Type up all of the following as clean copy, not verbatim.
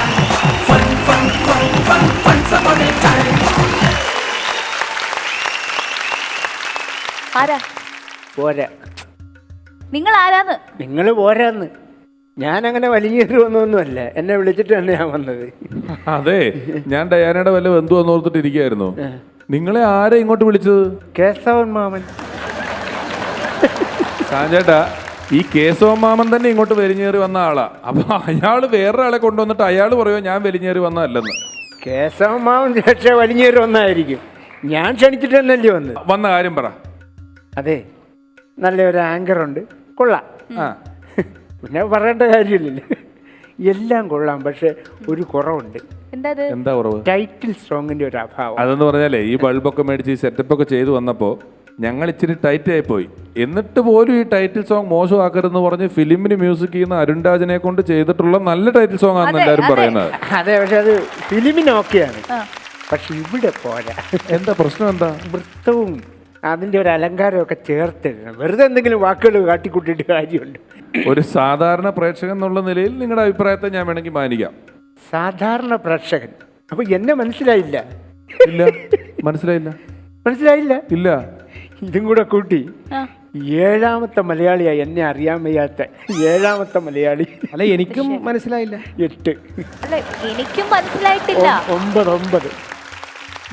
time. Fun, fun, fun, fun, once upon a time. ആരാ പോരാ, നിങ്ങൾ ആരാന്ന്? നിങ്ങൾ പോരാന്ന്. ഞാനങ്ങനെ വലിഞ്ഞേറുവൊന്നുമല്ല, എന്നെ വിളിച്ചിട്ട് തന്നെ ഞാൻ വന്നത്. അതെ, ഞാൻ ഡയാനയുടെ വല്ല ബന്ധു വന്നോർത്തിട്ട് ഇരിക്കുകയായിരുന്നു. നിങ്ങളെ ആരാ ഇങ്ങോട്ട് വിളിച്ചത്? കേശവൻ മാമൻ. സാഞ്ചേട്ടാ, ഈ കേശവൻ മാമൻ തന്നെ ഇങ്ങോട്ട് വലിഞ്ഞേറി വന്ന ആളാ. അപ്പൊ അയാള് വേറൊരാളെ കൊണ്ടുവന്നിട്ട് അയാൾ പറയുമോ ഞാൻ വലിഞ്ഞേറി വന്നതല്ലെന്ന്? കേശവൻ മാമൻ പക്ഷേ വലിഞ്ഞേറി വന്നായിരിക്കും. ഞാൻ ക്ഷണിച്ചിട്ട് തന്നെയല്ലേ വന്നത്. വന്ന കാര്യം പറ. അതെ, നല്ലൊരു ആങ്കറുണ്ട്, കൊള്ളാം. ആ, പിന്നെ പറയേണ്ട കാര്യമില്ലല്ലോ, എല്ലാം കൊള്ളാം. പക്ഷെ ഒരു കുറവുണ്ട്. എന്താ കുറവ്? ടൈറ്റിൽ സോങ്ങിന്റെ ഒരു അഭാവം. അതെന്ന് പറഞ്ഞാലേ, ഈ ബൾബൊക്കെ മേടിച്ച് ഈ സെറ്റപ്പ് ഒക്കെ ചെയ്തു വന്നപ്പോ ഞങ്ങൾ ഇച്ചിരി ടൈറ്റ് ആയി പോയി. എന്നിട്ട് പോലും ഈ ടൈറ്റിൽ സോങ് മോശമാക്കരുതെന്ന് പറഞ്ഞ് ഫിലിമിന് മ്യൂസിക് ചെയ്യുന്ന അരുൺരാജിനെ കൊണ്ട് ചെയ്തിട്ടുള്ള നല്ല ടൈറ്റിൽ സോങ് ആണെന്ന് എല്ലാവരും പറയുന്നത്. അതെ, പക്ഷെ അത് ഫിലിമിന് ഓക്കെയാണ്. പക്ഷെ ഇവിടെ പോരാ. എന്താ പ്രശ്നം? എന്താ? വൃത്തവും അതിൻ്റെ ഒരു അലങ്കാരമൊക്കെ ചേർത്തിടണം. വെറുതെ എന്തെങ്കിലും വാക്കുകൾ കാട്ടിക്കൂട്ടിയിട്ട് കാര്യമുണ്ട്. ഒരു സാധാരണ പ്രേക്ഷകൻ എന്നുള്ള നിലയിൽ നിങ്ങളുടെ അഭിപ്രായത്തെ ഞാൻ വേണമെങ്കിൽ മാനിക്കാം. സാധാരണ പ്രേക്ഷകൻ അപ്പൊ എന്നെ മനസ്സിലായില്ല. ഇല്ല, മനസ്സിലായില്ല. മനസ്സിലായില്ല. ഇല്ല. ഇതും കൂടെ കൂട്ടി ഏഴാമത്തെ മലയാളിയാ എന്നെ അറിയാൻ വയ്യാത്ത ഏഴാമത്തെ മലയാളി. അല്ല, എനിക്കും മനസ്സിലായില്ല. 8. എനിക്കും മനസ്സിലായിട്ടില്ല. 9.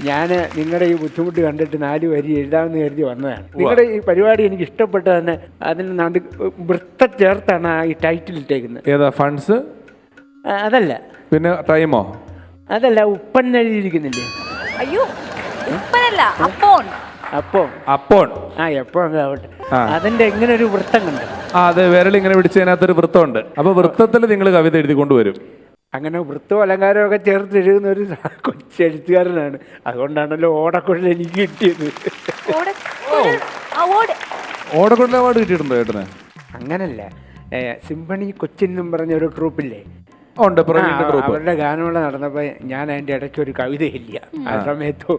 ഞാൻ നിങ്ങളുടെ ഈ ബുദ്ധിമുട്ട് കണ്ടിട്ട് 4 വരി എഴുതാമെന്ന് കരുതി വന്നതാണ്. നിങ്ങളുടെ ഈ പരിപാടി എനിക്ക് ഇഷ്ടപ്പെട്ട തന്നെ അതിന് വൃത്തം ചേർത്താണ് ഈ ടൈറ്റിൽ ഇട്ടേക്കുന്നത്. ഏതാ? ഫണ്ട്സ്? അതല്ല. പിന്നെ ടൈമോ? അതല്ല, ഉപ്പൻ എഴുതിയിരിക്കുന്നില്ലേ? അയ്യോ, ഉപ്പനല്ല, അപ്പോൺ. അപ്പോൺ. എപ്പോ ആവട്ടെ. അതിന്റെ എങ്ങനെ ഒരു വൃത്തം കണ്ടു. അതെ, വിരലിങ്ങനെ പിടിച്ചതിനകത്തൊരു വൃത്തമുണ്ട്. അപ്പൊ വൃത്തത്തിൽ നിങ്ങൾ കവിത എഴുതി കൊണ്ടുവരും. അങ്ങനെ വൃത്തവും അലങ്കാരവും ഒക്കെ ചേർത്ത് എഴുതുന്ന ഒരു കൊച്ചെഴുത്തുകാരനാണ്. അതുകൊണ്ടാണല്ലോ ഓടക്കുഴൽ എനിക്ക് കിട്ടിയത്. ഓടക്കുഴൽ അവാർഡ് കിട്ടിയിട്ടുണ്ടോ ചേട്ടന്? അങ്ങനല്ല, സിംഫണി കൊച്ചിൻ എന്നും പറഞ്ഞ ഒരു ട്രൂപ്പില്ലേ, ഉണ്ട്, അവരുടെ ഗാനമേള നടന്നപ്പോൾ ഞാൻ അതിൻ്റെ ഇടയ്ക്ക് ഒരു കവിത എഴുതിയ ആ സമയത്ത്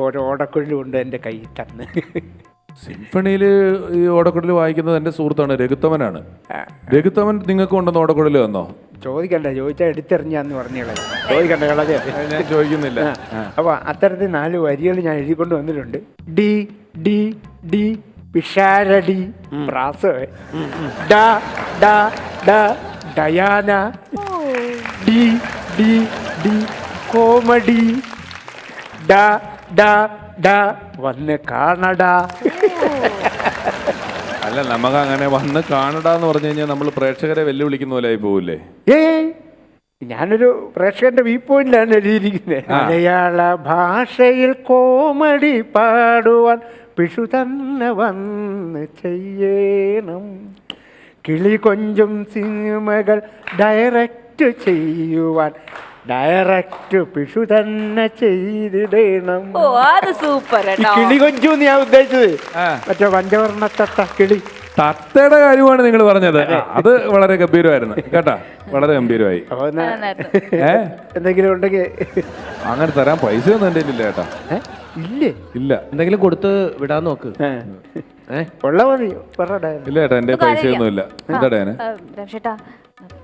ഓരോ ഓടക്കുഴൽ കൊണ്ട് എൻ്റെ കയ്യിൽ തന്ന്. സിംഫണിയിൽ ഈ ഓടക്കുഴൽ വായിക്കുന്നത് എൻ്റെ സുഹൃത്താണ്, രഘുത്തമനാണ്. രഘുത്തമൻ നിങ്ങൾക്ക് കൊണ്ടുവന്ന് ഓടക്കുഴൽ വന്നോ? ചോദിച്ചാൽ എടുത്തെറിഞ്ഞാന്ന് പറഞ്ഞോളെ, ചോദിക്കണ്ട കളതെ. ഞാൻ ചോദിക്കുന്നില്ല. അപ്പോൾ അത്തരത്തിൽ 4 വരികൾ ഞാൻ എഴുതിക്കൊണ്ട് വന്നിട്ടുണ്ട്. ഡി ഡി ഡി പിഷാരടി പ്രാസ, ഡ ഡ ഡ ഡയാന, ഡി ഡി ഡി കോമഡി, ഡ ഡ ഡ വന്ന് കാണടാ. അല്ല, നമുക്ക് അങ്ങനെ വന്ന് കാണടാന്ന് പറഞ്ഞു കഴിഞ്ഞാൽ നമ്മൾ പ്രേക്ഷകരെ വെല്ലുവിളിക്കുന്ന പോലെ ആയി പോവില്ലേ? ഞാനൊരു പ്രേക്ഷകന്റെ വ്യൂ പോയിന്റിലാണ് എഴുതിയിരിക്കുന്നത്. മലയാള ഭാഷയിൽ കോമഡി പാടുവാൻ പിഷു തന്നെ വന്ന് ചെയ്യണം. കിളി കൊഞ്ചും സിനിമകൾ ഡയറക്റ്റ് ചെയ്യുവാൻ ഡയറക്റ്റ് പിഷു തന്നെ ചെയ്തിടണം. കിളി കൊഞ്ചു ഞാൻ ഉദ്ദേശിച്ചത് മറ്റേ പഞ്ചവർണ്ണ തത്ത കിളി. തത്തയുടെ കാര്യമാണ് നിങ്ങൾ പറഞ്ഞത്. അത് വളരെ ഗംഭീരമായിരുന്നു കേട്ടാ, വളരെ ഗംഭീരമായി. എന്തെങ്കിലും ഉണ്ടെങ്കിൽ അങ്ങനെ തരാൻ പൈസ ഒന്നും എൻ്റെ ഇല്ല ചേട്ടാ. ഇല്ലേ? ഇല്ല. എന്തെങ്കിലും കൊടുത്ത് വിടാൻ നോക്ക്. ഉള്ള മതി. ഇല്ല ചേട്ടാ, എൻ്റെ പൈസയൊന്നും ഇല്ല. എന്താ ഡയാന? ചേട്ടാ,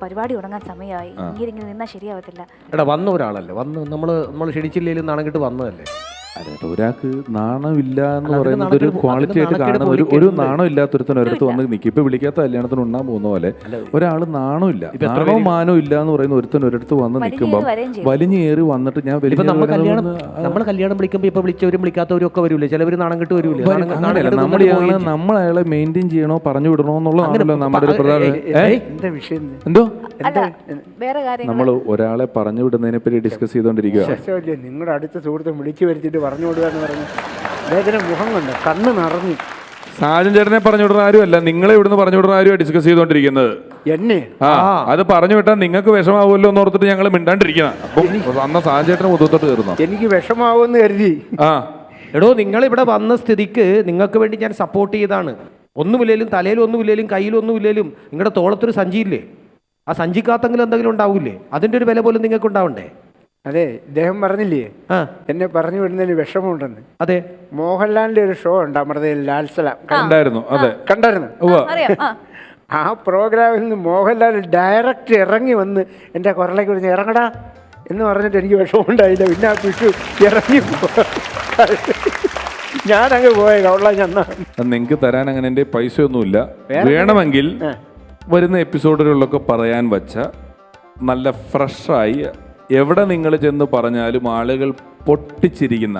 പരിപാടി തുടങ്ങാൻ സമയമായി. ഇങ്ങനെ നിന്നാ ശരിയാവത്തില്ല. എടാ, വന്ന ഒരാളല്ലേ, വന്ന് നമ്മൾ ക്ഷണിച്ചില്ലേലും നാണം കിട്ട് വന്നതല്ലേ. ഒരാൾക്ക് നാണമില്ല എന്ന് പറയുന്നത് ഒരു ക്വാളിറ്റി ആയിട്ട് കാണുന്ന ഒരു നാണം ഇല്ലാത്തൊരുത്തൻ ഒരിടത്ത് വന്ന് നിൽക്കും. ഇപ്പൊ വിളിക്കാത്ത കല്യാണത്തിന് ഉണ്ണാൻ പോകുന്ന പോലെ ഒരാൾ നാണമില്ല, നാണവും മാനവും ഇല്ല എന്ന് പറയുന്ന ഒരുത്തൻ ഒരിടത്ത് വന്ന് നിൽക്കുമ്പോൾ വലിഞ്ഞു കയറി വന്നിട്ട് ഞാൻ നമ്മൾ കല്യാണം വിളിക്കുമ്പോൾ ഇപ്പൊ വിളിച്ചവരും വിളിക്കാത്തവരും ഒക്കെ വരൂലേ, ചിലവര് നാണം കിട്ട് വരൂലേ. നമ്മൾ അയാളെ മെയിൻറ്റെയിൻ ചെയ്യണോ പറഞ്ഞു വിടണോ എന്നുള്ളതാണല്ലോ നമ്മുടെ ഒരു പ്രധാന എന്തോ. നമ്മൾ ഒരാളെ പറഞ്ഞു വിടുന്നതിനെ പറ്റി ഡിസ്കസ് ചെയ്തോണ്ടിരിക്കുക. നിങ്ങളുടെ അടുത്ത സുഹൃത്തെ വിളിച്ചു വരുത്തിട്ട് പറഞ്ഞു കൊടുക്കാന്ന് പറഞ്ഞു. അദ്ദേഹത്തിന്റെ മുഖം കൊണ്ട് കണ്ണ് നിറഞ്ഞു. സാജൻ ചേട്ടനെ പറഞ്ഞു വിടുന്ന ആരുമല്ല, നിങ്ങളെ ഇവിടുന്ന് പറഞ്ഞു വിടുന്ന ആരും ഡിസ്കസ് ചെയ്തോണ്ടിരിക്കുന്നത്. എന്നെ അത് പറഞ്ഞു വിട്ടാൽ നിങ്ങൾക്ക് വിഷമാവുമല്ലോ എന്ന് ഓർത്തിട്ട് ഞങ്ങൾ മിണ്ടാണ്ടിരിക്കണം. അപ്പം അന്ന് സാജൻ ചേട്ടനെ മുതത്തോട്ട് കയറുന്നു. എനിക്ക് വിഷമാവുമെന്ന് കരുതി. എടോ, നിങ്ങൾ ഇവിടെ വന്ന സ്ഥിതിക്ക് നിങ്ങൾക്ക് വേണ്ടി ഞാൻ സപ്പോർട്ട് ചെയ്താണ്. ഒന്നുമില്ലേലും തലയിലും ഒന്നുമില്ലേലും കയ്യിലും ഒന്നുമില്ലേലും നിങ്ങളുടെ തോളത്തൊരു സഞ്ചിയില്ലേ, ആ സഞ്ചിക്കകത്തെങ്കിലും എന്തെങ്കിലും ഉണ്ടാവൂലേ, അതിന്റെ ഒരു വില പോലും നിങ്ങൾക്ക് ഉണ്ടാവണ്ടേ. അതെ, ഇദ്ദേഹം പറഞ്ഞില്ലേ എന്നെ പറഞ്ഞു വിടുന്നതിന് വിഷമമുണ്ടെന്ന്. അതെ, മോഹൻലാലിന്റെ ഒരു ഷോ ഉണ്ട് അമൃതയിൽ, ലാൽസലാം കണ്ടായിരുന്നു. അതെ, കണ്ടായിരുന്നു. ആ പ്രോഗ്രാമിൽ നിന്ന് മോഹൻലാൽ ഡയറക്റ്റ് ഇറങ്ങി വന്ന് എൻ്റെ കുറലേക്ക് വിളിച്ച് ഇറങ്ങടാ എന്ന് പറഞ്ഞിട്ട് എനിക്ക് വിഷമമുണ്ടായില്ല. പിന്നെ ആ പിഷു ഇറങ്ങി ഞാനങ്ങ് പോയ കവള ചെന്ന. നിങ്ങൾക്ക് തരാൻ അങ്ങനെ എൻ്റെ പൈസയൊന്നുമില്ല. വേണമെങ്കിൽ വരുന്ന എപ്പിസോഡുകളിലൊക്കെ പറയാൻ വച്ച നല്ല ഫ്രഷായി എവിടെ നിങ്ങൾ ചെന്ന് പറഞ്ഞാലും ആളുകൾ പൊട്ടിച്ചിരിക്കുന്ന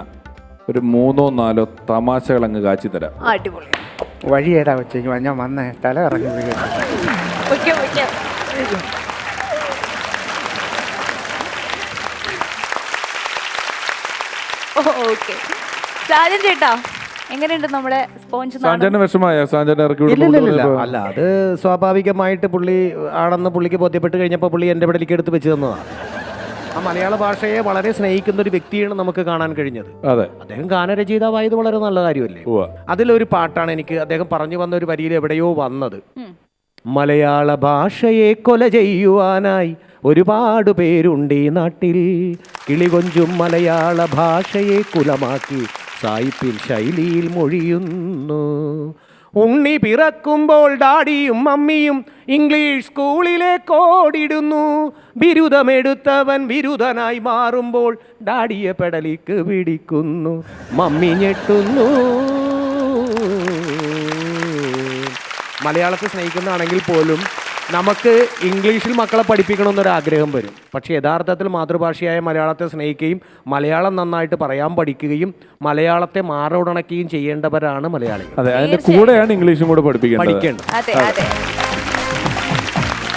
ഒരു 3-4 തമാശകൾ അങ്ങ് കാച്ചി തരാം. അടിപൊളി. വഴിയേടാ വെച്ചേക്ക് ഞാൻ വന്നേ തല ഇറങ്ങി ഓക്കെ. സാജൻ ചേട്ടാ, എങ്ങനെയുണ്ട് നമ്മുടെ സ്പോഞ്ച്? സാഞ്ചാന്റെ വിഷമായ സാഞ്ചാന്റെ ഇറക്കി അല്ല, അത് സ്വാഭാവികമായിട്ട് പുള്ളി ആണെന്ന് പുള്ളിക്ക് ബോധ്യപ്പെട്ട് കഴിഞ്ഞപ്പോൾ പുള്ളി എൻ്റെ ഇവിടേക്ക് എടുത്ത് വെച്ച് തന്നതാണ്. ആ മലയാള ഭാഷയെ വളരെ സ്നേഹിക്കുന്ന ഒരു വ്യക്തിയാണ് നമുക്ക് കാണാൻ കഴിഞ്ഞത്. അതെ, അദ്ദേഹം ഗാനരചയിതാവായത് വളരെ നല്ല കാര്യമല്ലേ. അതിലൊരു പാട്ടാണ് എനിക്ക് അദ്ദേഹം പറഞ്ഞു വന്ന ഒരു വരിയിൽ എവിടെയോ വന്നത്. മലയാള ഭാഷയെ കൊല ചെയ്യുവാനായി ഒരുപാട് പേരുണ്ട് ഈ നാട്ടിൽ, കിളികൊഞ്ചും മലയാള ഭാഷയെ കുലമാക്കി സായിപ്പിൻ ശൈലിയിൽ മൊഴിയുന്നു. ഉണ്ണി പിറക്കുമ്പോൾ ഡാഡിയും മമ്മിയും ഇംഗ്ലീഷ് സ്കൂളിലേക്ക് ഓടിടുന്നു. ബിരുദമെടുത്തവൻ ബിരുദനായി മാറുമ്പോൾ ഡാഡിയെ പെടലിക്ക് പിടിക്കുന്നു, മമ്മി ഞെട്ടുന്നു. മലയാളത്തെ സ്നേഹിക്കുന്നതാണെങ്കിൽ പോലും നമുക്ക് ഇംഗ്ലീഷിൽ മക്കളെ പഠിപ്പിക്കണമെന്നൊരാഗ്രഹം വരും. പക്ഷേ യഥാർത്ഥത്തിൽ മാതൃഭാഷയായ മലയാളത്തെ സ്നേഹിക്കുകയും മലയാളം നന്നായിട്ട് പറയാൻ പഠിക്കുകയും മലയാളത്തെ മാറോടണക്കുകയും ചെയ്യേണ്ടവരാണ് മലയാളികൾ. അതെ, അതിന്റെ കൂടെയാണ് ഇംഗ്ലീഷും കൂടെ പഠിക്കേണ്ടത്.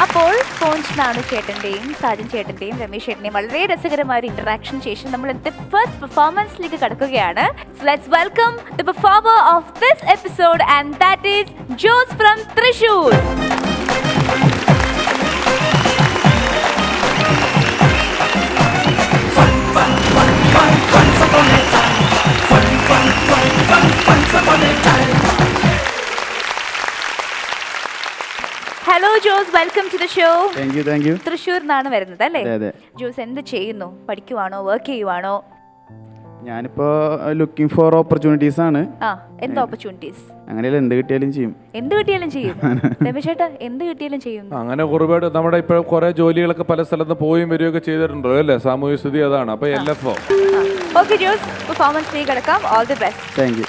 അപ്പോൾ സ്പോഞ്ച് നാണു ചേട്ടന്റെയും സാജൻ ചേട്ടന്റെയും രമേശ് ചേട്ടന്റെയും വളരെ രസകരമായ ഒരു ഇന്ററാക്ഷൻ ശേഷം നമ്മൾ ഫസ്റ്റ് പെർഫോമൻസിലേക്ക് കടക്കുകയാണ്. Let's welcome the performer of this episode and that is Jose from Thrissur. Hello Jose, welcome to the show. Thank you. Thrissur നിന്നാണ് വരുന്നത് അല്ലേ? അതെ. ജോസ് എന്ത് ചെയ്യുന്നു? പഠിക്കുവാണോ, വർക്ക് ചെയ്യുവാണോ? ഞാനിപ്പോ ലുക്കിംഗ് ഫോർ ഓപ്പർച്യൂണിറ്റീസ് ആണ്. എന്ത് ഓപ്പർച്യൂണിറ്റീസ്? അങ്ങനെയല്ല, എന്ത് കിട്ടിയാലും ചെയ്യും. എന്ത് കിട്ടിയാലും ചെയ്യും? രമേശ് ചേട്ടാ, എന്ത് കിട്ടിയാലും ചെയ്യും? അങ്ങനെ ഒരുപാട് നമ്മുടെ ഇപ്പൊ കുറെ ജോലികളൊക്കെ പല സ്ഥലത്ത് പോയും വരികയൊക്കെ ചെയ്തിട്ടുണ്ടോ അല്ലേ? സാമൂഹ്യ സ്ഥിതി അതാണ്. അപ്പൊ LFO. ഓക്കെ ജോസ്, പെർഫോമൻസിലേക്ക് കടക്കാം. All the best. Thank you.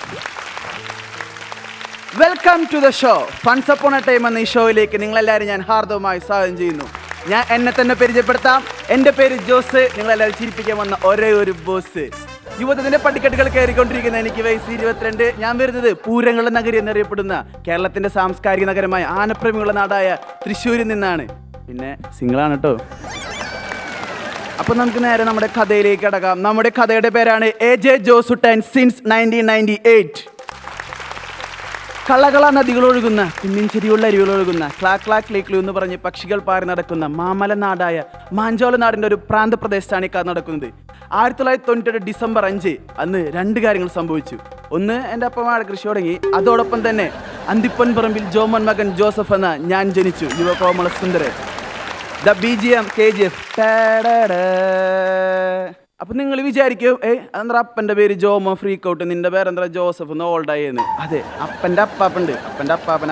Welcome to the show. Funs upon a time എന്ന ഈ ഷോയിലേക്ക് നിങ്ങളെല്ലാവരും ഞാൻ ഹാർദവമായി സ്വാഗതം ചെയ്യുന്നു. ഞാൻ എന്നെ തന്നെ പരിചയപ്പെടുത്താം. എൻ്റെ പേര് ജോസ്. നിങ്ങളെല്ലാവരും ചിരിപ്പിക്കാൻ വന്ന ഒരേ ഒരു ബോസ്. യുവത്വത്തിന്റെ പടിക്കെട്ടുകൾ കയറിക്കൊണ്ടിരിക്കുന്ന എനിക്ക് വയസ്സ് 22. ഞാൻ വരുന്നത് പൂരങ്ങളുടെ നഗരി എന്നറിയപ്പെടുന്ന കേരളത്തിന്റെ സാംസ്കാരിക നഗരമായ ആനപ്രേമികളുടെ നാടായ തൃശ്ശൂരിൽ നിന്നാണ്. പിന്നെ സിംഗിളാണ് കേട്ടോ. അപ്പൊ നമുക്ക് നേരെ നമ്മുടെ കഥയിലേക്ക് കടക്കാം. നമ്മുടെ കഥയുടെ പേരാണ് AJ ജോസുട്ടൻ സിൻസ് 1998. കളകള നദികളൊഴുകുന്ന കുന്നിൻ ചെരിയുള്ള അരുവികളൊഴുകുന്ന ക്ലാക് ക്ലാക് ലേക്ലു എന്ന് പറഞ്ഞ് പക്ഷികൾ പാറി നടക്കുന്ന മാമല നാടായ മാഞ്ചോല നാടിൻ്റെ ഒരു പ്രാന്തപ്രദേശത്താണ് ഈ കഥ നടക്കുന്നത്. 1998 ഡിസംബർ 5 അന്ന് 2 കാര്യങ്ങൾ സംഭവിച്ചു. ഒന്ന്, എൻ്റെ അപ്പമാഴ കൃഷി തുടങ്ങി. അതോടൊപ്പം തന്നെ അന്തിപ്പൊൻ പറമ്പിൽ ജോമൻ മകൻ ജോസഫ് എന്ന ഞാൻ ജനിച്ചു. യുവകോമള സുന്ദരൻ. The BGM KGF. അപ്പൊ നിങ്ങൾ വിചാരിക്കും, എന്താ അപ്പൻ്റെ പേര് ജോമോ ഫ്രീക്ക് ഔട്ട്, നിന്റെ പേരെന്താ ജോസഫ് എന്ന് ഓൾഡായെന്ന്. അതെ, അപ്പൻ്റെ അപ്പാപ്പുണ്ട്.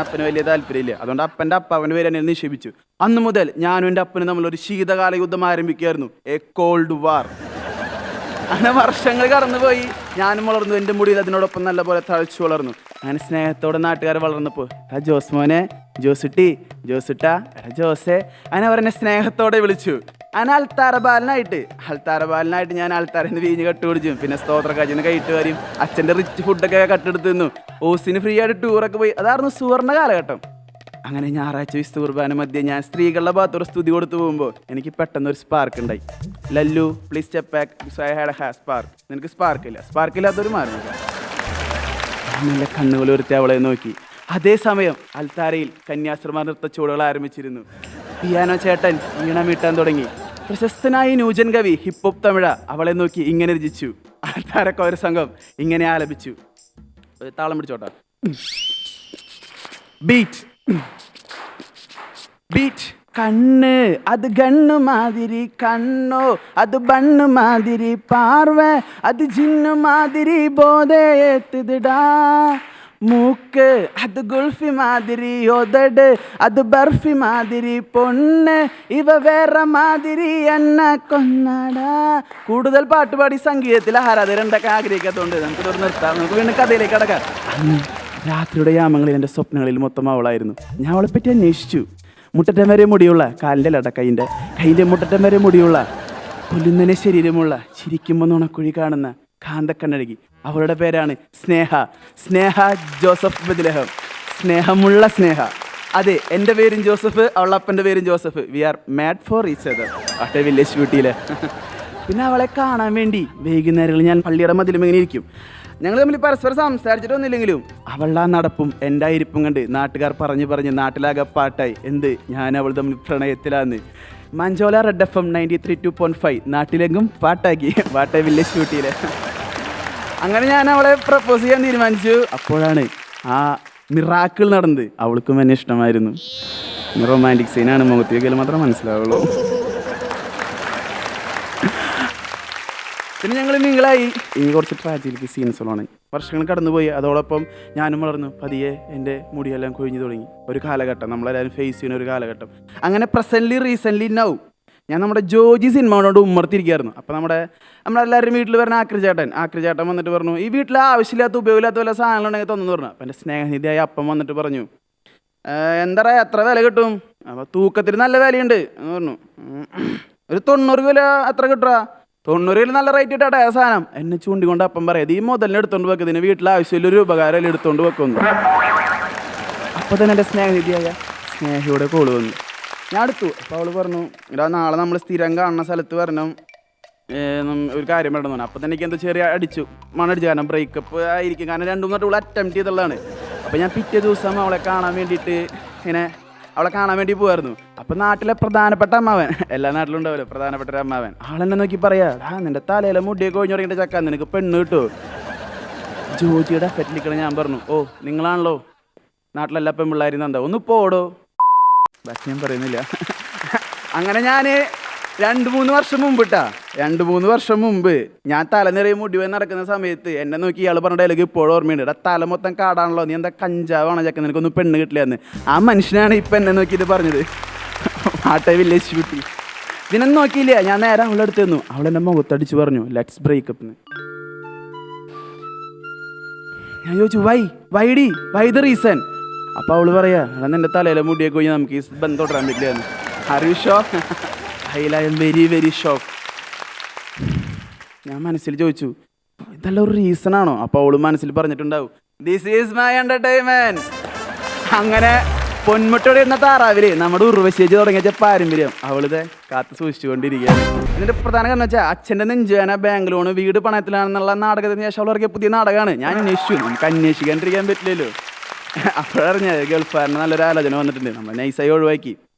അപ്പന് വലിയ താല്പര്യമില്ല. അതുകൊണ്ട് അപ്പൻ്റെ അപ്പാപ്പൻ്റെ പേര് എന്നെ നിക്ഷേപിച്ചു. അന്ന് മുതൽ ഞാനും എൻ്റെ അപ്പനും നമ്മളൊരു ശീതകാല യുദ്ധം ആരംഭിക്കുകയായിരുന്നു. കോൾഡ് വാർ. അങ്ങനെ വർഷങ്ങൾ കടന്നുപോയി. ഞാനും വളർന്നു. എൻ്റെ മുടിയിൽ അതിനോടൊപ്പം നല്ലപോലെ തഴച്ചു വളർന്നു. അങ്ങനെ സ്നേഹത്തോടെ നാട്ടുകാർ വളർന്നപ്പോൾ ജോസ് മോനെ, ജോസുട്ടി, ജോസുട്ടാ, ജോസേ അങ്ങനെ അവരെന്നെ സ്നേഹത്തോടെ വിളിച്ചു. അങ്ങനെ അൽത്താരബാലനായിട്ട് ഞാൻ ആൾത്താരന് വീഞ്ഞ് കട്ടുപിടിച്ചു. പിന്നെ സ്തോത്രക്കാജിന് കൈയിട്ട് വരും. അച്ഛൻ്റെ റിച്ച് ഫുഡൊക്കെ കട്ടെടുത്ത് തിന്നു. ഓസിന് ഫ്രീ ആയിട്ട് ടൂറൊക്കെ പോയി. അതായിരുന്നു സുവർണ്ണ കാലഘട്ടം. അങ്ങനെ ഞായറാഴ്ച വിസ്തു കുർബാന മധ്യേ ഞാൻ സ്ത്രീകളുടെ ഭാഗത്തോടെ സ്തുതി കൊടുത്തു പോകുമ്പോൾ എനിക്ക് പെട്ടെന്ന് ഒരു സ്പാർക്ക് ഉണ്ടായി. Lallu please step back, so I had A spark. നിനക്ക് സ്പാർക്കില്ലാത്തൊരു മാറുന്നു. നല്ല കണ്ണുകൾ ഒരുത്തി അവളെ നോക്കി. അതേസമയം അൽത്താരയിൽ കന്യാസ്ത്രമാർ നൃത്ത ചുവടുകൾ ആരംഭിച്ചിരുന്നു. പിയാനോ ചേട്ടൻ വീണ മീട്ടാൻ തുടങ്ങി. പ്രശസ്തനായ ന്യൂജൻ കവി ഹിപ്ഹോപ്പ് തമിഴ അവളെ നോക്കി ഇങ്ങനെ രചിച്ചു. അൽത്താരക്ക ഒരു സംഘം ഇങ്ങനെ ആലപിച്ചു. താളം പിടിച്ചോട്ടാ. Beat beat. കണ്ണ് അത് ഗണ്ണു മാതിരി, കണ്ണോ അത് ബണ്ണു മാതിരി, പാർവ അത് ജിന്നു മാതിരി, ബോധേ ഏത്തുതിടാ, മൂക്ക് അത് ഗുൾഫി മാതിരി, ഒതട് അത് ബർഫി മാതിരി, പൊണ്ണ് ഇവ വേറെ മാതിരി എന്നെ കൊന്നാടാ. കൂടുതൽ പാട്ടുപാടി സംഗീതത്തിൽ ആരാധകരുണ്ടൊക്കെ ആഗ്രഹിക്കാത്തതുകൊണ്ട് നമുക്ക് നിർത്താം. നമുക്ക് വീണ്ടും കഥയിലേക്ക് കടക്കാം. അന്ന് രാത്രിയുടെ യാമങ്ങളിൽ എൻ്റെ സ്വപ്നങ്ങളിൽ മൊത്തം അവളായിരുന്നു. ഞാൻ അവളെ പറ്റി അന്വേഷിച്ചു. മുട്ടറ്റം വരെ മുടിയുള്ള, കാലിൻ്റെ അല്ല കൈൻ്റെ മുട്ടറ്റം വരെ മുടിയുള്ള, കൊല്ലുന്നതിന് ശരീരമുള്ള, ചിരിക്കുമ്പോൾ നുണക്കുഴി കാണുന്ന കാന്തക്കണ്ണഴകി. അവളുടെ പേരാണ് സ്നേഹ ജോസഫ് ബദലഹം. സ്നേഹമുള്ള സ്നേഹ. അതെ, എൻ്റെ പേരും ജോസഫ്, അവളുടെ അപ്പൻ്റെ പേരും Joseph. We are mad for each other. What a village ബ്യൂട്ടിയിലെ. പിന്നെ അവളെ കാണാൻ വേണ്ടി വൈകുന്നേരങ്ങളിൽ ഞാൻ പള്ളിയുടെ മതിലും ഇങ്ങനെ ഇരിക്കും. ഞങ്ങൾ തമ്മിൽ പരസ്പരം സംസാരിച്ചിട്ടൊന്നുമില്ലെങ്കിലും അവളുടെ ആ നടപ്പും എൻ്റെ ആ ഇരിപ്പും കണ്ട് നാട്ടുകാർ പറഞ്ഞ് നാട്ടിലാകെ പാട്ടായി. എന്ത്, ഞാൻ അവൾ തമ്മിൽ പ്രണയത്തിലാന്ന്. മഞ്ചോല റെഡ് FM 93.2.5 നാട്ടിലെങ്കും പാട്ടാക്കി. വാട്ടെ വില്ലേജ് ബ്യൂട്ടിയിലെ. അങ്ങനെ ഞാൻ അവളെ പ്രപ്പോസ് ചെയ്യാൻ തീരുമാനിച്ചു. അപ്പോഴാണ് ആ മിറാക്കിൾ നടന്നത്. അവൾക്കും എന്നെ ഇഷ്ടമായിരുന്നു. റൊമാൻറ്റിക് സീനാണ്, മുഖത്ത് നോക്കിയാൽ മാത്രമേ മനസ്സിലാവുള്ളൂ. പിന്നെ ഞങ്ങൾ നിങ്ങളായി. ഇനി കുറച്ച് ട്രാജിക് സീൻസുകളാണ്. വർഷങ്ങൾ കടന്നുപോയി. അതോടൊപ്പം ഞാനും വളർന്നു. പതിയെ എൻ്റെ മുടിയെല്ലാം കൊഴിഞ്ഞു തുടങ്ങി. ഒരു കാലഘട്ടം നമ്മളെല്ലാവരും ഫേസ് ചെയ്യുന്ന ഒരു കാലഘട്ടം. അങ്ങനെ റീസെൻ്റ്ലി നൗ ഞാൻ നമ്മുടെ ജോജി സിനിമയോട് ഉമ്മർത്തിരിക്കുകയായിരുന്നു. അപ്പോൾ നമ്മളെല്ലാവരും വീട്ടിൽ വരുന്ന ആക്രി ചേട്ടൻ വന്നിട്ട് പറഞ്ഞു, ഈ വീട്ടിൽ ആവശ്യമില്ലാത്ത ഉപയോഗമില്ലാത്ത വല്ല സാധനങ്ങളുണ്ടെങ്കിൽ തന്നു പറഞ്ഞു. അപ്പം എൻ്റെ സ്നേഹനിധിയായ അപ്പം വന്നിട്ട് പറഞ്ഞു, എന്താ പറയുക, എത്ര വില കിട്ടും? അപ്പോൾ തൂക്കത്തിന് നല്ല വിലയുണ്ട് എന്ന് പറഞ്ഞു. ഒരു 90 കിലോ എത്ര കിട്ടുക? 90 കിലോ നല്ല റേറ്റ് ഇട്ടാട്ടെ ആ സാധനം. എന്നെ ചൂണ്ടിക്കൊണ്ട് അപ്പം പറയാം, ഈ മുതലിനെ എടുത്തോണ്ട് വെക്കും, ഇതിന് വീട്ടിൽ ആവശ്യമില്ല ഒരു ഉപകാരം എടുത്തോണ്ട് വെക്കുന്നു. അപ്പോൾ തന്നെ എൻ്റെ സ്നേഹയുടെ കോള് വന്നു. ഞാൻ എടുത്തു. അപ്പോൾ അവൾ പറഞ്ഞു, ഇടാ നാളെ നമ്മൾ സ്ഥിരം കാണുന്ന സ്ഥലത്ത് വരണം, ഒരു കാര്യം വേണമെന്ന് പറഞ്ഞു. അപ്പോൾ തന്നെ എനിക്ക് എന്തോ ചെറിയ മണടിച്ചു. കാരണം ബ്രേക്കപ്പ് ആയിരിക്കും. കാരണം 2-3 വട്ടം അറ്റംപ്റ്റ് ചെയ്തുള്ളതാണ്. അപ്പോൾ ഞാൻ പിറ്റേ ദിവസം അവളെ കാണാൻ വേണ്ടിയിട്ട് അവളെ കാണാൻ വേണ്ടി പോകായിരുന്നു. അപ്പോൾ നാട്ടിലെ പ്രധാനപ്പെട്ട അമ്മാവൻ, എല്ലാ നാട്ടിലും ഉണ്ടാവില്ല പ്രധാനപ്പെട്ട ഒരു അമ്മാവൻ, ആളെന്നെ നോക്കി പറയാ, നിന്റെ തലയിലെ മുടിയൊക്കെ കൊഴിഞ്ഞു തുടങ്ങിയിട്ട് ചക്ക, നിനക്ക് പെണ്ണ് കിട്ടുമോ? ജോജിയുടെ എഫക്റ്റിലിരിക്കണം. ഞാൻ പറഞ്ഞു, ഓ നിങ്ങളാണല്ലോ നാട്ടിലെല്ലാ പെൺപിള്ളേരും എന്താ, ഒന്ന് പോടോ. ബാക്കി ഞാൻ പറയുന്നില്ല. അങ്ങനെ ഞാൻ 2-3 വർഷം മുമ്പ് ഞാൻ തല നിറയെ മുടി പോയി നടക്കുന്ന സമയത്ത് എന്നെ നോക്കി ഇയാൾ പറഞ്ഞ ഡയലോഗ് ഇപ്പോഴും ഓർമ്മയുണ്ട്. എടാ തല മൊത്തം കാടാണല്ലോ, നീ എന്താ കഞ്ചാവാണോ ചക്ക, നിനക്കൊന്നും പെണ്ണ് കിട്ടില്ല എന്ന്. ആ മനുഷ്യനാണ് ഇപ്പം എന്നെ നോക്കിയിട്ട് പറഞ്ഞത്. ആട്ടെ വില്ലേജ് ബ്യൂട്ടി. ഇതിനൊന്നും നോക്കിയില്ല. ഞാൻ നേരെ അവളെ അടുത്ത് തന്നു. അവളെന്നെ മുഖത്തടിച്ച് പറഞ്ഞു, ലെറ്റ്സ് ബ്രേക്കപ്പ് എന്ന്. ഞാൻ ചോദിച്ചു, വൈ ദ റീസൺ? അപ്പോൾ അവള് പറയാ, എടാ നിന്റെ തലയിലെ മുടിയൊക്കെ കഴിഞ്ഞാൽ നമുക്ക് ഈ ബന്ധം തുടരാൻ പറ്റില്ല എന്ന്. Are you shock? I am very very shock. ഞാൻ മനസ്സിൽ ചോദിച്ചു, ഇതെല്ലാം ഒരു റീസൺ ആണോ? അപ്പോൾ അവള് മനസ്സിൽ പറഞ്ഞിട്ടുണ്ടാവും, ദിസ് ഈസ് മൈ എന്റർടൈൻമെന്റ്. അങ്ങനെ പൊന്മുട്ടോടെ ഇരുന്ന താറാവില് നമ്മുടെ ഉർവശേജി തുടങ്ങിയ പാരമ്പര്യം അവളിത് കാത്തു സൂക്ഷിച്ചുകൊണ്ടിരിക്കുകയാണ്. ഇതിന്റെ പ്രധാന കാരണം വെച്ചാൽ അച്ഛൻ്റെ നെഞ്ചുവേന, ബാങ്ക് ലോണ്, വീട് പണയത്തിലാണെന്നുള്ള നാടകത്തിന് ശേഷം അവൾ ഇറക്കിയ പുതിയ നാടകമാണ്. ഞാൻ അന്വേഷിച്ചു, നമുക്ക് അന്വേഷിക്കാണ്ടിരിക്കാൻ പറ്റില്ലല്ലോ. അപ്പോഴറിഞ്ഞത് ഗൾഫാരന് നല്ലൊരു ആലോചന വന്നിട്ടുണ്ട്. നമ്മൾ നൈസായി ഒഴിവാക്കി.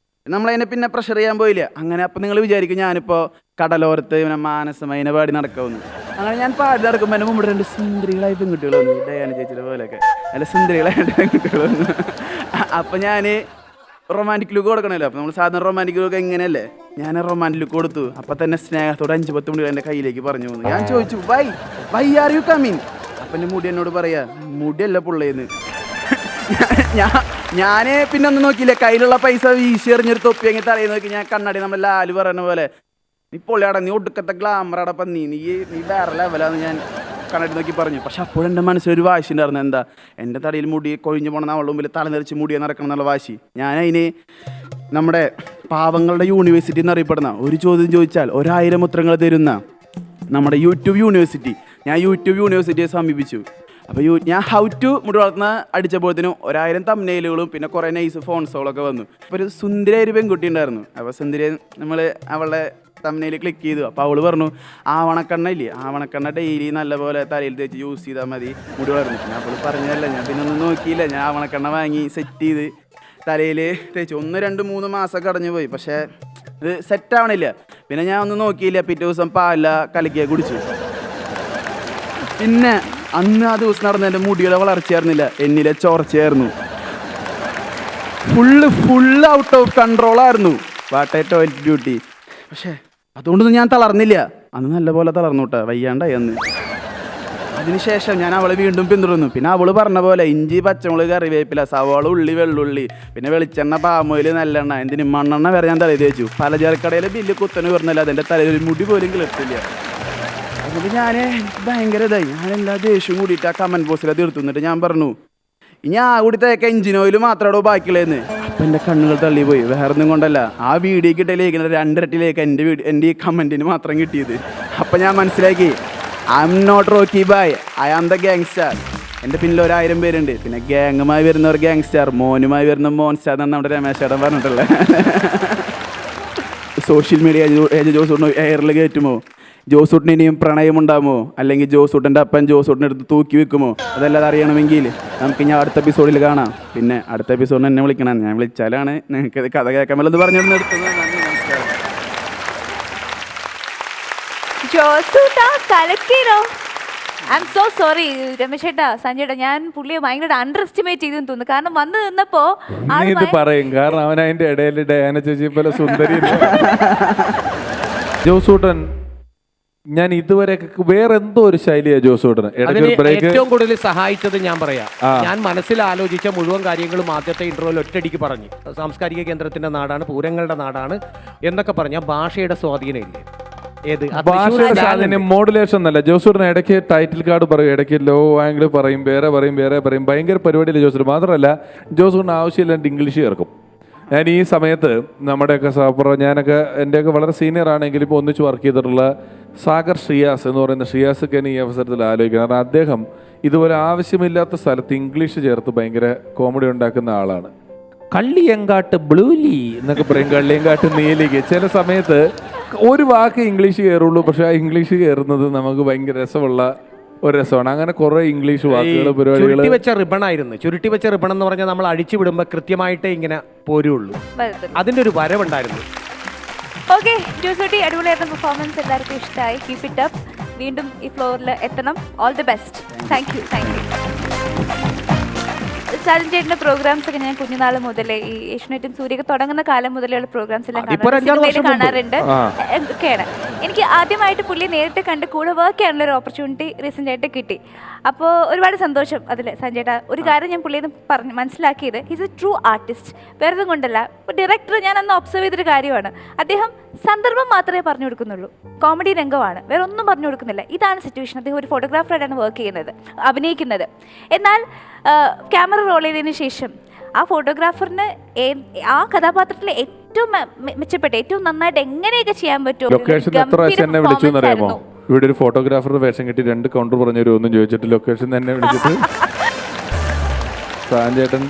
നമ്മളതിനെ പിന്നെ പ്രഷർ ചെയ്യാൻ പോയില്ല. അങ്ങനെ അപ്പം നിങ്ങൾ വിചാരിക്കും ഞാനിപ്പോൾ കടലോരത്ത് ഇവനെ മാനസമൈന പാടി നടക്കാവുന്നു. അങ്ങനെ ഞാൻ പാടി നടക്കുമ്പോൾ എൻ്റെ മുമ്പ് 2 സുന്ദരികളായി പെൺകുട്ടികൾ വന്നു. ഡയാന ചേച്ചിയുടെ പോലെയൊക്കെ അല്ല സുന്ദരികളായിട്ട് പെൺകുട്ടികൾ വന്നു. അപ്പം ഞാൻ റൊമാൻറ്റിക് ലുക്ക് കൊടുക്കണമല്ലോ. അപ്പം നമ്മൾ സാധാരണ റൊമാൻറ്റിക് ലുക്ക് എങ്ങനെയല്ലേ, ഞാൻ റൊമാൻറ്റിക് ലുക്ക് കൊടുത്തു. അപ്പം തന്നെ സ്നേഹത്തോടെ 5-10 മിനിറ്റ് എൻ്റെ കയ്യിലേക്ക് പറഞ്ഞു വന്നു. ഞാൻ ചോദിച്ചു, വൈ ആർ യു കമ്മിങ്? അപ്പം എൻ്റെ മുടി എന്നോട് പറയാ, മുടിയല്ല പുള്ളേന്ന്. ഞാൻ പിന്നെ ഒന്നും നോക്കിയില്ല. കയ്യിലുള്ള പൈസ വീശി എറിഞ്ഞൊരു തൊപ്പി അങ്ങ് തലയിൽ നോക്കി ഞാൻ കണ്ണാടി നമ്മൾ ലാല് പറയുന്ന പോലെ, നീ പൊള്ളിയാടാ, നീ ഒടുക്കത്തെ ഗ്ലാമറാടപ്പം, നീ വേറെ ലെവലാന്ന് ഞാൻ കണ്ണാടി നോക്കി പറഞ്ഞു. പക്ഷെ അപ്പോഴെൻ്റെ മനസ്സിലൊരു വാശി ഉണ്ടായിരുന്നു. എന്താ, എൻ്റെ തലയിൽ മുടി കൊഴിഞ്ഞു പോകണം, അവളുടെ മുമ്പിൽ തലനിറച്ച് മുടിയെ നടക്കണം എന്നുള്ള വാശി. ഞാനതിന് നമ്മുടെ പാവങ്ങളുടെ യൂണിവേഴ്സിറ്റി എന്നറിയപ്പെടുന്ന, ഒരു ചോദ്യം ചോദിച്ചാൽ 1000 ഉത്തരങ്ങൾ തരുന്ന നമ്മുടെ യൂട്യൂബ് യൂണിവേഴ്സിറ്റി, ഞാൻ യൂട്യൂബ് യൂണിവേഴ്സിറ്റിയെ സമീപിച്ചു. അപ്പോൾ ഞാൻ ഹൗ ടു മുടി വളർത്തുന്ന അടിച്ചപ്പോഴത്തേനും 1000 തംബ്നെയിലുകളും പിന്നെ കുറേ നൈസ് ഫോൺസുകളൊക്കെ വന്നു. അപ്പോൾ ഒരു സുന്ദരിയായ ഒരു പെൺകുട്ടി ഉണ്ടായിരുന്നു. അപ്പോൾ സുന്ദരി നമ്മൾ അവളുടെ തംബ്നെയിൽ ക്ലിക്ക് ചെയ്തു. അപ്പോൾ അവൾ പറഞ്ഞു, ആവണക്കെണ്ണ ഡെയിലി നല്ലപോലെ തലയിൽ തേച്ച് യൂസ് ചെയ്താൽ മതി മുടി വളർന്നു. ഞാൻ അപ്പോൾ പറഞ്ഞതല്ല, ഞാൻ പിന്നെ ഒന്നും നോക്കിയില്ല. ഞാൻ ആവണക്കെണ്ണ വാങ്ങി സെറ്റ് ചെയ്ത് തലയിൽ തേച്ച് 1, 2, 3 മാസമൊക്കെ അടഞ്ഞു പോയി. പക്ഷേ ഇത് സെറ്റാവണില്ല. പിന്നെ ഞാൻ ഒന്നും നോക്കിയില്ല. പിറ്റേ ദിവസം പാല കലക്കിയ കുടിച്ചു. പിന്നെ അന്ന് ആ ദിവസം നടന്ന എൻ്റെ മുടിയുടെ വളർച്ചയായിരുന്നില്ല, എന്നിലെ ചോർച്ചയായിരുന്നു. ഫുള്ള് ഔട്ട് ഓഫ് കൺട്രോളായിരുന്നു. What a toilet beauty. പക്ഷേ അതുകൊണ്ടൊന്നും ഞാൻ തളർന്നില്ല. അന്ന് നല്ലപോലെ തളർന്നു കേട്ടോ, വയ്യാണ്ടായി. അന്ന് അതിനുശേഷം ഞാൻ അവളെ വീണ്ടും പിന്തുടർന്നു. പിന്നെ അവള് പറഞ്ഞ പോലെ ഇഞ്ചി, പച്ചമുളക്, കറിവേപ്പില, സവാള, ഉള്ളി, വെള്ളുള്ളി, പിന്നെ വെളിച്ചെണ്ണ, പാമോയിൽ, നല്ലെണ്ണ, എന്തിന് മണ്ണെണ്ണ വരെ ഞാൻ തലയിൽ തേച്ചു. പലചരക്കടയിലെ ബില്ല് കുത്തന് പറഞ്ഞല്ല, അതെൻ്റെ തലയിൽ ഒരു മുടി പോലും കിളിർത്തില്ല. അതുകൊണ്ട് ഞാൻ ഭയങ്കര ഇതായി. ഞാൻ എല്ലാ ദേഷ്യവും കൂടിയിട്ട് ആ കമൻറ്റ് ബോക്സിൽ തീർത്തുന്നിട്ട് ഞാൻ പറഞ്ഞു, ഇനി ആ കൂടി തേക്ക എഞ്ചിൻ ഓയിൽ മാത്രമോ ബാക്കിയുള്ളതെന്ന്. അപ്പം എൻ്റെ കണ്ണുകൾ തള്ളിപ്പോയി. വേറെ ഒന്നും കൊണ്ടല്ല, ആ വീഡിയോ കിട്ടിയ ലേഖന 2 ഇരട്ടിലേക്ക് എൻ്റെ ഈ കമൻറ്റിന് മാത്രം കിട്ടിയത്. അപ്പം ഞാൻ മനസ്സിലാക്കി, ഐ എം നോട്ട് റോക്കി ബായ്, ഐ ആം ദ ഗ്യാങ്സ്റ്റർ. എൻ്റെ പിന്നിൽ 1000 പേരുണ്ട്. പിന്നെ ഗ്യാങ്ങുമായി വരുന്നവർ ഗ്യാങ്സ്റ്റർ, മോനുമായി വരുന്ന മോൺസ്റ്റാർ എന്നാണ് നമ്മുടെ രമേശേട്ടൻ പറഞ്ഞിട്ടുള്ളത്. സോഷ്യൽ മീഡിയ ജോസൂട്ടിന് എയറിൽ കയറ്റുമോ? ജോസൂട്ടിന് ഇനിയും പ്രണയം ഉണ്ടാകുമോ? അല്ലെങ്കിൽ ജോസൂട്ടൻ്റെ അപ്പൻ ജോസൂട്ടിനെ എടുത്ത് തൂക്കി വെക്കുമോ? അതെല്ലാം അറിയണമെങ്കിൽ നമുക്ക് ഞാൻ അടുത്ത എപ്പിസോഡിൽ കാണാം. പിന്നെ അടുത്ത എപ്പിസോഡിന് എന്നെ വിളിക്കണം. ഞാൻ വിളിച്ചാലാണ് നിങ്ങൾക്ക് കഥ കേൾക്കാൻ വല്ലത് പറഞ്ഞു നിർത്തുന്നത്. നന്ദി, നമസ്കാരം. ജോസൂട്ടാ കലക്കിലോ. ഐ എം സോ സോറി രമേശേട്ടാ, സഞ്ജയേട്ടാ, ഞാൻ പുള്ളിയെ ഭയങ്കര അണ്ടർ എസ്റ്റിമേറ്റ് ചെയ്തെന്ന് തോന്നുന്നു. കാരണം വന്ന് നിന്നപ്പോ ഇത് പറയും, കാരണം അവൻ അതിന്റെ ഇടയിൽ ഡയാന ചേച്ചി പോലെ സുന്ദരി. ജോസൂട്ടൻ ഞാൻ ഇതുവരെ വേറെ എന്തോ ഒരു ശൈലിയാ ജോസൂട്ടന്. ഏറ്റവും കൂടുതൽ സഹായിച്ചത് ഞാൻ പറയാം. ഞാൻ മനസ്സിൽ ആലോചിച്ച മുഴുവൻ കാര്യങ്ങളും ആദ്യത്തെ ഇന്റർവ്യൂവിൽ ഒറ്റയടിക്ക് പറഞ്ഞു. സാംസ്കാരിക കേന്ദ്രത്തിന്റെ നാടാണ്, പൂരങ്ങളുടെ നാടാണ് എന്നൊക്കെ പറഞ്ഞ ഭാഷയുടെ സ്വാധീനം ഇല്ലേ? ഏത് ഭാഷയുടെ സ്വാധീനം, മോഡുലേഷൻ എന്നല്ല. ജോസൂട്ടൻ ഇടയ്ക്ക് ടൈറ്റിൽ കാർഡ് പറയും, ഇടയ്ക്ക് ലോ ആംഗിൾ പറയും, വേറെ പറയും. ഭയങ്കര പരിപാടിയില്ല ജോസൂട്ടൻ. മാത്രമല്ല ജോസൂട്ടിന് ആവശ്യമില്ലാണ്ട് ഇംഗ്ലീഷ് ചേർക്കും. ഞാൻ ഈ സമയത്ത് നമ്മുടെയൊക്കെ ഞാനൊക്കെ എൻ്റെയൊക്കെ വളരെ സീനിയർ ആണെങ്കിലും ഇപ്പോൾ ഒന്നിച്ച് വർക്ക് ചെയ്തിട്ടുള്ള സാഗർ ഷിയാസ് എന്ന് പറയുന്ന ഷിയാസൊക്കെ ഈ അവസരത്തിൽ ആലോചിക്കണം. കാരണം അദ്ദേഹം ഇതുപോലെ ആവശ്യമില്ലാത്ത സ്ഥലത്ത് ഇംഗ്ലീഷ് ചേർത്ത് ഭയങ്കര കോമഡി ഉണ്ടാക്കുന്ന ആളാണ്. കള്ളിയങ്കാട്ട് ബ്ലൂലി എന്നൊക്കെ പറയും, കള്ളിയങ്കാട്ട് നീലിക്ക്. ചില സമയത്ത് ഒരു വാക്ക് ഇംഗ്ലീഷ് കയറുള്ളൂ, പക്ഷെ ആ ഇംഗ്ലീഷ് കയറുന്നത് നമുക്ക് ഭയങ്കര രസമുള്ള ഒരു രസമാണ്. അങ്ങനെ കുറെ ഇംഗ്ലീഷ് വാക്കുകൾ, പരിപാടികൾ. ചുരുട്ടി വെച്ച റിബൺ ആയിരുന്നു. ചുരുട്ടി വെച്ച റിബൺ എന്ന് പറഞ്ഞാൽ നമ്മൾ അഴിച്ചു വിടുമ്പോൾ കൃത്യമായിട്ടേ ഇങ്ങനെ പോരുള്ളൂ. അതിന്റെ ഒരു വരവുണ്ടായിരുന്നു. ഓക്കെ ജോസൂട്ടി, അടിപൊളിയായിരുന്ന പെർഫോമൻസ് എല്ലാവർക്കും ഇഷ്ടമായി. Keep it up. വീണ്ടും ഈ ഫ്ലോറിൽ എത്തണം. All the best. Thank U. Sajan ചേട്ടൻ്റെ പ്രോഗ്രാംസ് ഒക്കെ ഞാൻ കുഞ്ഞുനാൾ മുതലേ ഈ ഏഷ്യനെറ്റും സൂര്യക്ക് തുടങ്ങുന്ന കാലം മുതലെയുള്ള പ്രോഗ്രാംസ് എല്ലാം കാണാറുണ്ട്. ഒക്കെയാണ്. എനിക്ക് ആദ്യമായിട്ട് പുള്ളിയെ നേരിട്ട് കണ്ട് കൂടെ വർക്ക് ചെയ്യാനുള്ള ഒരു ഓപ്പർച്യൂണിറ്റി റീസെൻ്റ് ആയിട്ട് കിട്ടി. അപ്പോൾ ഒരുപാട് സന്തോഷം അതിൽ. സഞ്ജയേട്ടാ, ഒരു കാര്യം ഞാൻ പുള്ളിയിൽ നിന്ന് പറഞ്ഞ് മനസ്സിലാക്കിയത്, ഹിസ് എ ട്രൂ ആർട്ടിസ്റ്റ്. വേറെ കൊണ്ടല്ല. ഇപ്പോൾ ഡയറക്ടർ ഞാൻ അന്ന് ഒബ്സർവ് ചെയ്തൊരു കാര്യമാണ്, അദ്ദേഹം സന്ദർഭം മാത്രമേ പറഞ്ഞു കൊടുക്കുന്നുള്ളൂ. കോമഡി രംഗമാണ്, വേറെ ഒന്നും പറഞ്ഞു കൊടുക്കുന്നില്ല. ഇതാണ് സിറ്റുവേഷൻ. അദ്ദേഹം ഒരു ഫോട്ടോഗ്രാഫറായിട്ടാണ് വർക്ക് ചെയ്യുന്നത്, അഭിനയിക്കുന്നത്. എന്നാൽ ക്യാമറ റോൾ ചെയ്തതിന് ശേഷം ആ ഫോട്ടോഗ്രാഫറിന് ആ കഥാപാത്രത്തിൽ ഏറ്റവും മെച്ചപ്പെട്ട, ഏറ്റവും നന്നായിട്ട് എങ്ങനെയൊക്കെ ചെയ്യാൻ പറ്റുമോ. ലൊക്കേഷൻ എത്ര പ്രാവശ്യം എന്നെ വിളിച്ചു എന്നറിയാമോ? ഇവിടെ ഒരു ഫോട്ടോഗ്രാഫറുടെ വേഷം കിട്ടി 2 കൗണ്ടർ പറഞ്ഞൊരു ഒന്നും ചോദിച്ചിട്ട് ലൊക്കേഷൻ തന്നെ വിളിച്ചിട്ട് സാഞ്ചേട്ടൻ,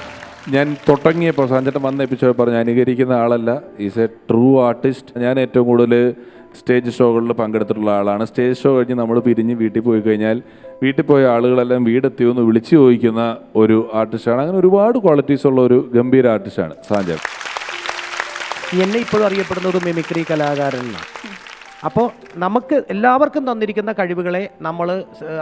ഞാൻ തുടങ്ങിയപ്പോൾ സാഞ്ചേട്ടൻ വന്ന എപ്പിസോഡ് പറഞ്ഞു അനുകരിക്കുന്ന ആളല്ല, ഈസ് എ ട്രൂ ആർട്ടിസ്റ്റ്. ഞാൻ ഏറ്റവും കൂടുതൽ സ്റ്റേജ് ഷോകളിൽ പങ്കെടുത്തിട്ടുള്ള ആളാണ്. സ്റ്റേജ് ഷോ കഴിഞ്ഞ് നമ്മൾ പിരിഞ്ഞ് വീട്ടിൽ പോയി കഴിഞ്ഞാൽ വീട്ടിൽ പോയ ആളുകളെല്ലാം വീടെത്തിയോന്ന് വിളിച്ചു ചോദിക്കുന്ന ഒരു ആർട്ടിസ്റ്റാണ്. അങ്ങനെ ഒരുപാട് ക്വാളിറ്റീസ് ഉള്ള ഒരു ഗംഭീര ആർട്ടിസ്റ്റാണ് സാഞ്ചേട്ടൻ. എന്നെ ഇപ്പോഴും അറിയപ്പെടുന്ന ഒരു മിമിക്രി കലാകാരനാണ്. അപ്പോൾ നമുക്ക് എല്ലാവർക്കും തന്നിരിക്കുന്ന കഴിവുകളെ നമ്മൾ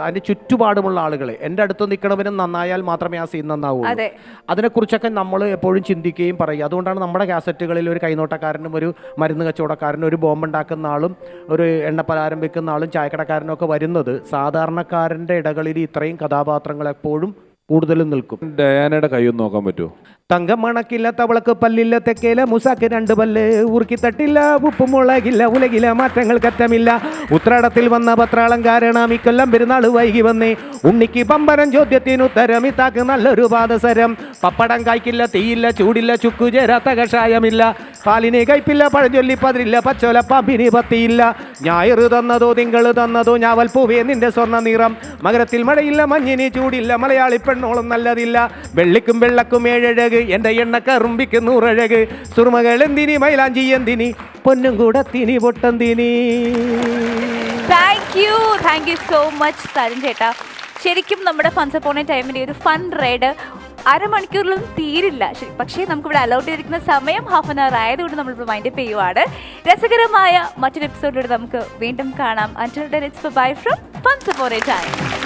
അതിന് ചുറ്റുപാടുമുള്ള ആളുകളെ, എൻ്റെ അടുത്ത് നിൽക്കണവനും നന്നായാൽ മാത്രമേ ആ സീൻ നന്നാവുള്ളൂ. അതിനെക്കുറിച്ചൊക്കെ നമ്മൾ എപ്പോഴും ചിന്തിക്കുകയും പറയും. അതുകൊണ്ടാണ് നമ്മുടെ കാസറ്റുകളിൽ ഒരു കൈനോട്ടക്കാരനും ഒരു മരുന്ന് കച്ചവടക്കാരനും ഒരു ബോംബുണ്ടാക്കുന്ന ആളും ഒരു എണ്ണപ്പലഹാരം വെക്കുന്ന ആളും ചായക്കടക്കാരനും ഒക്കെ വരുന്നത്. സാധാരണക്കാരൻ്റെ ഇടകളിൽ ഇത്രയും കഥാപാത്രങ്ങൾ എപ്പോഴും കൂടുതലും നിൽക്കും. ഡയാനയുടെ കൈയൊന്ന് നോക്കാൻ പറ്റുമോ? തങ്കം മണക്കില്ല, തവളക്ക് പല്ലില്ല, തെക്കേല മുസാക്ക് 2 പല്ല്, ഊർക്കി തട്ടില്ല, ഉപ്പ് മുളകില്ല, ഉലകില മാറ്റങ്ങൾ കറ്റമില്ല. ഉത്രാടത്തിൽ വന്ന പത്രാളം കാരണം ഇക്കൊല്ലം പെരുന്നാൾ വൈകി വന്നേ. ഉണ്ണിക്ക് പമ്പരം ചോദ്യത്തിന് ഉത്തരം, ഇത്താക്ക് നല്ലൊരു പാദസരം. പപ്പടം കായ്ക്കില്ല, തീയില്ല, ചൂടില്ല, ചുക്കു ചേരാത്ത കഷായമില്ല. പാലിനെ കയ്പില്ല, പഴഞ്ചൊല്ലി പതിരില്ല, പച്ചോല പാമ്പിനി പത്തിയില്ല. ഞായറ് തന്നതോ തിങ്കൾ തന്നതോ ഞാവൽ പൂവേ നിന്റെ സ്വർണ്ണ നിറം. മകരത്തിൽ മഴയില്ല, മഞ്ഞിനി ചൂടില്ല, മലയാളി പെണ്ണോളം നല്ലതില്ല. വെള്ളിക്കും വെള്ളക്കും 7 അഴക്, എൻ്റെ എണ്ണ കറുമ്പിക്ക് 100 അഴക്. സുറുമകൾ എന്തിനി, മൈലാഞ്ചി എന്തിനി, പൊന്നും കൂടെ തിനി പൊട്ടന്തിനി. Thank you so much Sajan ചേട്ടാ. ശരിക്കും നമ്മുടെ ഫൺസ് അപ്പോൺ എ ടൈമിൻ്റെ ഒരു ഫൺ റൈഡ് അരമണിക്കൂറിലൊന്നും തീരില്ല. ശരി, പക്ഷേ നമുക്കിവിടെ അലൗട്ട് ചെയ്തിരിക്കുന്ന സമയം ഹാഫ് ആൻ അവർ ആയതുകൊണ്ട് നമ്മളിപ്പോൾ വൈൻഡപ്പ് ചെയ്യുവാണ്. രസകരമായ മറ്റൊരു എപ്പിസോഡിലൂടെ നമുക്ക് വീണ്ടും കാണാം. Until then, it's bye from Fun Support Time.